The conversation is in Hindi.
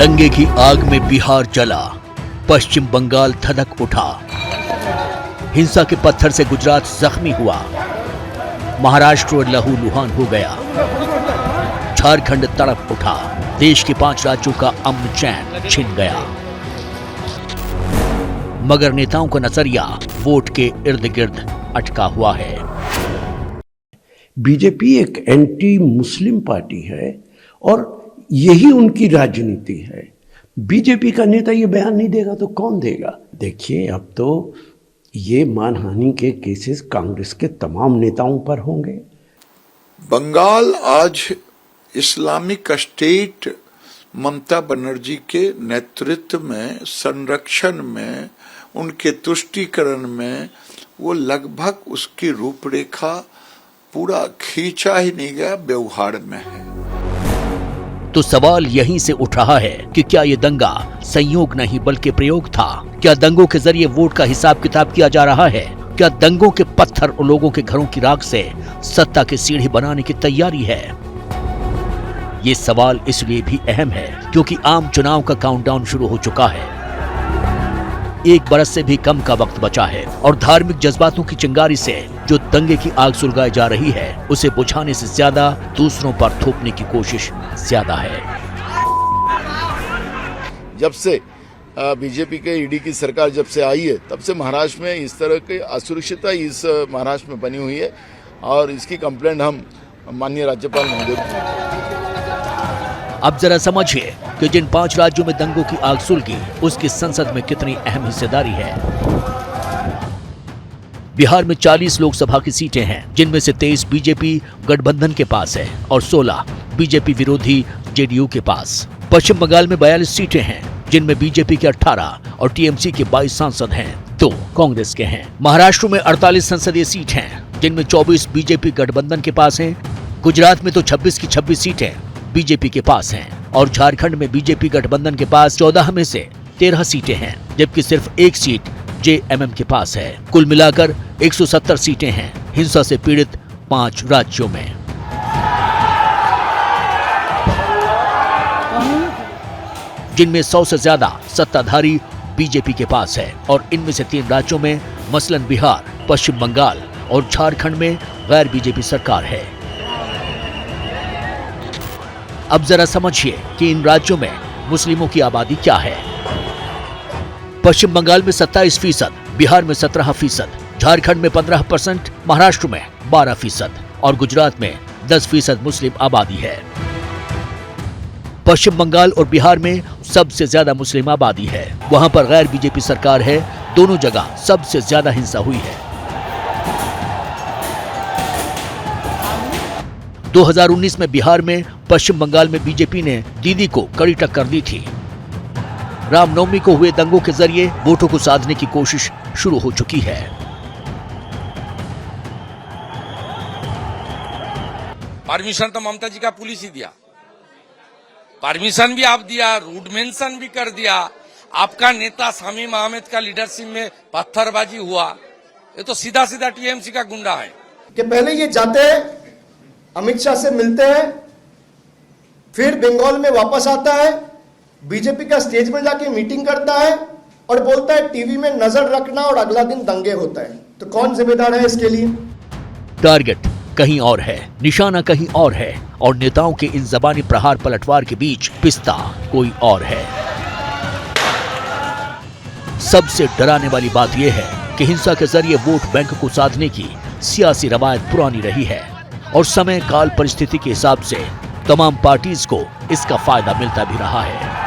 दंगे की आग में बिहार जला, पश्चिम बंगाल धधक उठा, हिंसा के पत्थर से गुजरात जख्मी हुआ, महाराष्ट्र लहूलुहान हो गया, झारखंड तड़प उठा, देश के 5 राज्यों का अमन चैन छिन गया। मगर नेताओं का नजरिया वोट के इर्द गिर्द अटका हुआ है। बीजेपी एक एंटी मुस्लिम पार्टी है और यही उनकी राजनीति है। बीजेपी का नेता ये बयान नहीं देगा तो कौन देगा? देखिए, अब तो ये मानहानि के केसेस कांग्रेस के तमाम नेताओं पर होंगे। बंगाल आज इस्लामिक स्टेट ममता बनर्जी के नेतृत्व में, संरक्षण में, उनके तुष्टीकरण में वो लगभग उसकी रूपरेखा पूरा खींचा ही नहीं गया, व्यवहार में है। तो सवाल यहीं से उठ रहा है कि क्या ये दंगा संयोग नहीं बल्कि प्रयोग था? क्या दंगों के जरिए वोट का हिसाब किताब किया जा रहा है? क्या दंगों के पत्थर और लोगों के घरों की राख से सत्ता की सीढ़ी बनाने की तैयारी है? ये सवाल इसलिए भी अहम है क्योंकि आम चुनाव का काउंटडाउन शुरू हो चुका है। 1 बरस से भी कम का वक्त बचा है और धार्मिक जज्बातों की चिंगारी से जो दंगे की आग सुलगाई जा रही है, उसे बुझाने से ज्यादा दूसरों पर थोपने की कोशिश ज्यादा है। जब से बीजेपी के ईडी की सरकार जब से आई है, तब से महाराष्ट्र में इस तरह की असुरक्षितता इस महाराष्ट्र में बनी हुई है और इसकी कंप्लेंट हम माननीय राज्यपाल महोदय। अब जरा समझिए कि जिन 5 राज्यों में दंगों की आग सुलगी, उसकी संसद में कितनी अहम हिस्सेदारी है। बिहार में 40 लोकसभा की सीटें हैं, जिनमें से 23 बीजेपी गठबंधन के पास है और 16 बीजेपी विरोधी जेडीयू के पास। पश्चिम बंगाल में 42 सीटें हैं, जिनमें बीजेपी के 18 और टीएमसी के 22 सांसद हैं, 2 कांग्रेस के हैं। महाराष्ट्र में 48 संसदीय सीट हैं, जिनमें 24 बीजेपी गठबंधन के पास हैं। गुजरात में तो 26 की 26 सीटें बीजेपी के पास हैं और झारखंड में बीजेपी गठबंधन के पास 14 में से 13 सीटें हैं, जबकि सिर्फ 1 सीट जेएमएम के पास है। कुल मिलाकर 170 सीटें हैं हिंसा से पीड़ित 5 राज्यों में। जिनमें 100 से ज्यादा सत्ताधारी बीजेपी के पास है और इनमें से 3 राज्यों में मसलन बिहार, पश्चिम बंगाल और झारखंड में गैर बीजेपी सरकार है। अब जरा समझिए कि इन राज्यों में मुस्लिमों की आबादी क्या है। पश्चिम बंगाल में 27%, बिहार में 17%, झारखंड में 15%, महाराष्ट्र में 12% और गुजरात में 10% मुस्लिम आबादी है। पश्चिम बंगाल और बिहार में सबसे ज्यादा मुस्लिम आबादी है। वहां पर गैर बीजेपी सरकार है। दोनों जगह सबसे ज्यादा हिंसा हुई है। 2019 में बिहार में, पश्चिम बंगाल में बीजेपी ने दीदी को कड़ी टक्कर दी थी। रामनवमी को हुए दंगों के जरिए वोटों को साधने की कोशिश शुरू हो चुकी है। परमिशन तो ममता जी का पुलिस ही दिया, परमिशन भी आप दिया, रूट मेंशन भी कर दिया। आपका नेता शामीम अहमद का लीडरशिप में पत्थरबाजी हुआ, ये तो सीधा सीधा टीएमसी का गुंडा है। कि पहले ये जाते हैं, अमित शाह से मिलते हैं, फिर बंगाल में वापस आता है, बीजेपी का स्टेज में जाके मीटिंग करता है और बोलता है टीवी में नजर रखना और अगला दिन दंगे होता है। तो कौन जिम्मेदार है इसके लिए? टारगेट कहीं और है, निशाना कहीं और है और नेताओं के इन जबानी प्रहार पलटवार के बीच पिस्ता कोई और है। सबसे डराने वाली बात यह है कि हिंसा के जरिए वोट बैंक को साधने की सियासी रवायत पुरानी रही है और समय काल परिस्थिति के हिसाब से तमाम पार्टीज को इसका फायदा मिलता भी रहा है।